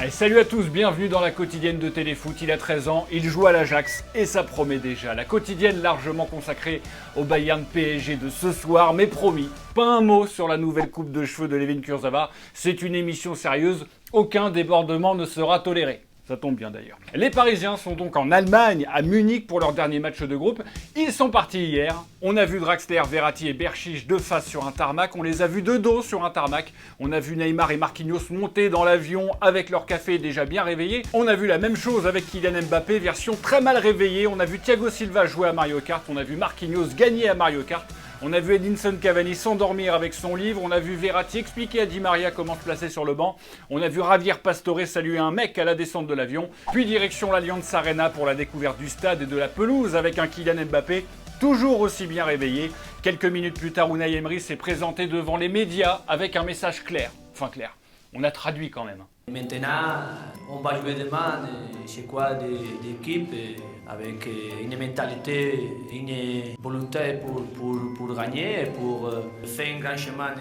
Allez, salut à tous, bienvenue dans la quotidienne de Téléfoot. Il a 13 ans, il joue à l'Ajax et ça promet déjà. La quotidienne largement consacrée au Bayern PSG de ce soir, mais promis, pas un mot sur la nouvelle coupe de cheveux de Layvin Kurzawa. C'est une émission sérieuse, aucun débordement ne sera toléré. Ça tombe bien d'ailleurs. Les Parisiens sont donc en Allemagne, à Munich, pour leur dernier match de groupe. Ils sont partis hier. On a vu Draxler, Verratti et Berchiche de face sur un tarmac. On les a vus de dos sur un tarmac. On a vu Neymar et Marquinhos monter dans l'avion avec leur café déjà bien réveillé. On a vu la même chose avec Kylian Mbappé, version très mal réveillée. On a vu Thiago Silva jouer à Mario Kart. On a vu Marquinhos gagner à Mario Kart. On a vu Edinson Cavani s'endormir avec son livre, on a vu Verratti expliquer à Di Maria comment se placer sur le banc, on a vu Javier Pastore saluer un mec à la descente de l'avion, puis direction l'Allianz Arena pour la découverte du stade et de la pelouse avec un Kylian Mbappé toujours aussi bien réveillé. Quelques minutes plus tard, Unai Emery s'est présenté devant les médias avec un message clair. Enfin clair, on a traduit quand même. Maintenant, on va jouer demain chez quoi d'équipe avec une mentalité, une volonté pour gagner, pour faire un grand chemin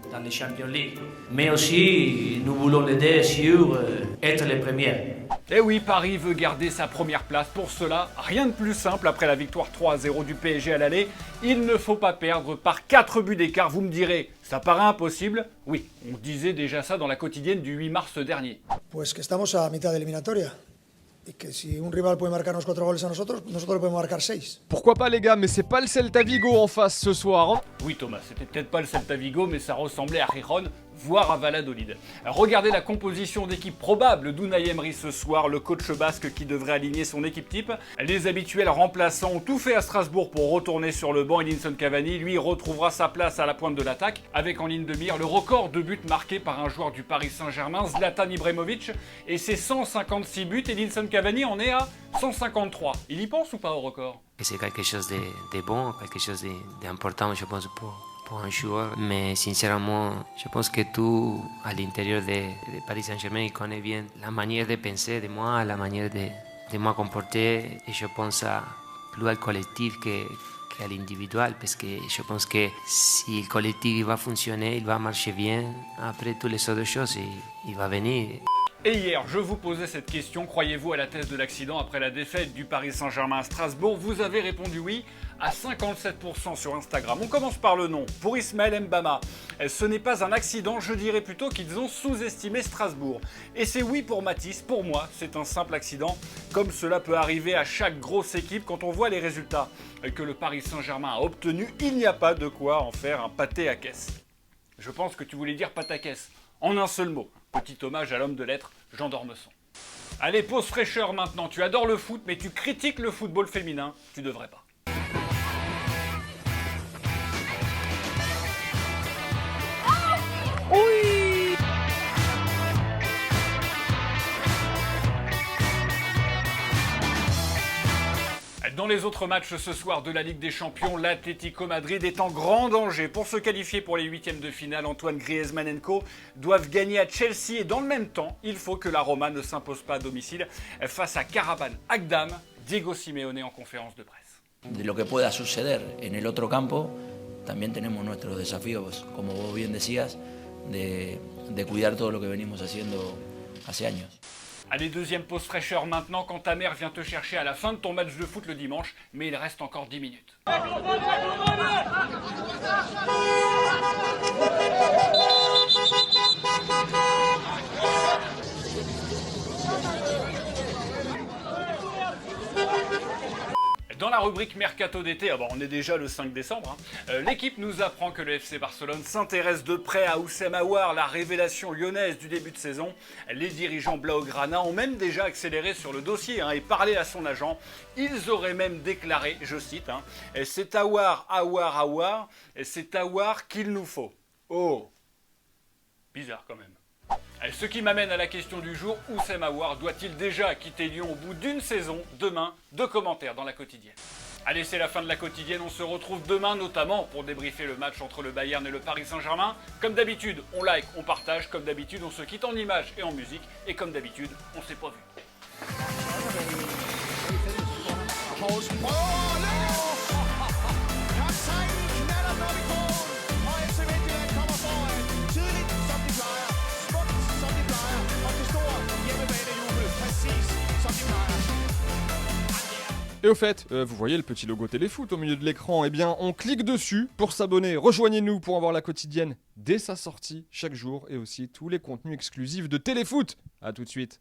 dans les Champions League. Mais aussi, nous voulons l'aider sur être les premiers. Et oui, Paris veut garder sa première place. Pour cela, rien de plus simple après la victoire 3-0 du PSG à l'aller. Il ne faut pas perdre par 4 buts d'écart. Vous me direz, ça paraît impossible? Oui, on disait déjà ça dans la quotidienne du 8 mars dernier. Pues que estamos a mitad de eliminatoria. Y que si un rival puede marcarnos 4 goles a nosotros le podemos marcar 6. Pourquoi pas les gars, mais c'est pas le Celta Vigo en face ce soir. Hein. Oui Thomas, c'était peut-être pas le Celta Vigo, mais ça ressemblait à Gijón, voire à Valladolid. Regardez la composition d'équipe probable d'Unai Emery ce soir, le coach basque qui devrait aligner son équipe type. Les habituels remplaçants ont tout fait à Strasbourg pour retourner sur le banc. Edinson Cavani, lui, retrouvera sa place à la pointe de l'attaque, avec en ligne de mire le record de buts marqués par un joueur du Paris Saint-Germain, Zlatan Ibrahimovic, et ses 156 buts. Edinson Cavani en est à 153. Il y pense ou pas au record? C'est quelque chose de bon, quelque chose d'important, je pense, pour un joueur. Mais sincèrement, je pense que tout, à l'intérieur de Paris Saint-Germain, il connaît bien la manière de penser de moi, la manière de me comporter. Et je pense plus au collectif qu'à l'individuel, parce que je pense que si le collectif va fonctionner, il va marcher bien. Après, toutes les autres choses, il va venir. Et hier, je vous posais cette question, croyez-vous à la thèse de l'accident après la défaite du Paris Saint-Germain à Strasbourg? Vous avez répondu oui à 57% sur Instagram. On commence par le nom. Pour Ismaël Mbama, ce n'est pas un accident, je dirais plutôt qu'ils ont sous-estimé Strasbourg. Et c'est oui pour Mathis, pour moi, c'est un simple accident, comme cela peut arriver à chaque grosse équipe quand on voit les résultats que le Paris Saint-Germain a obtenus. Il n'y a pas de quoi en faire un pâté à caisse. Je pense que tu voulais dire pâte à caisse, en un seul mot. Petit hommage à l'homme de lettres, Jean d'Ormesson. Allez, pause fraîcheur maintenant. Tu adores le foot, mais tu critiques le football féminin. Tu devrais pas. Dans les autres matchs ce soir de la Ligue des Champions, l'Atlético Madrid est en grand danger. Pour se qualifier pour les huitièmes de finale, Antoine Griezmann et Co doivent gagner à Chelsea. Et dans le même temps, il faut que la Roma ne s'impose pas à domicile face à Karaban Agdam. Diego Simeone en conférence de presse. De lo que pueda suceder en el otro campo, también tenemos nuestros desafíos, como vos bien decías, de cuidar todo lo que venimos haciendo hace años. Allez, deuxième pause fraîcheur maintenant quand ta mère vient te chercher à la fin de ton match de foot le dimanche, mais il reste encore 10 minutes. Dans la rubrique Mercato d'été, on est déjà le 5 décembre, l'équipe nous apprend que le FC Barcelone s'intéresse de près à Houssem Aouar, la révélation lyonnaise du début de saison. Les dirigeants blaugrana ont même déjà accéléré sur le dossier et parlé à son agent. Ils auraient même déclaré, je cite, c'est Aouar, c'est Aouar qu'il nous faut. Oh, bizarre quand même. Ce qui m'amène à la question du jour, Houssem Aouar doit-il déjà quitter Lyon au bout d'une saison? Demain, 2 commentaires dans la quotidienne. Allez, c'est la fin de la quotidienne, on se retrouve demain notamment pour débriefer le match entre le Bayern et le Paris Saint-Germain. Comme d'habitude, on like, on partage, comme d'habitude, on se quitte en images et en musique, et comme d'habitude, on s'est pas vu. Et au fait, vous voyez le petit logo Téléfoot au milieu de l'écran, eh bien on clique dessus pour s'abonner. Rejoignez-nous pour avoir la quotidienne dès sa sortie chaque jour et aussi tous les contenus exclusifs de Téléfoot. A tout de suite.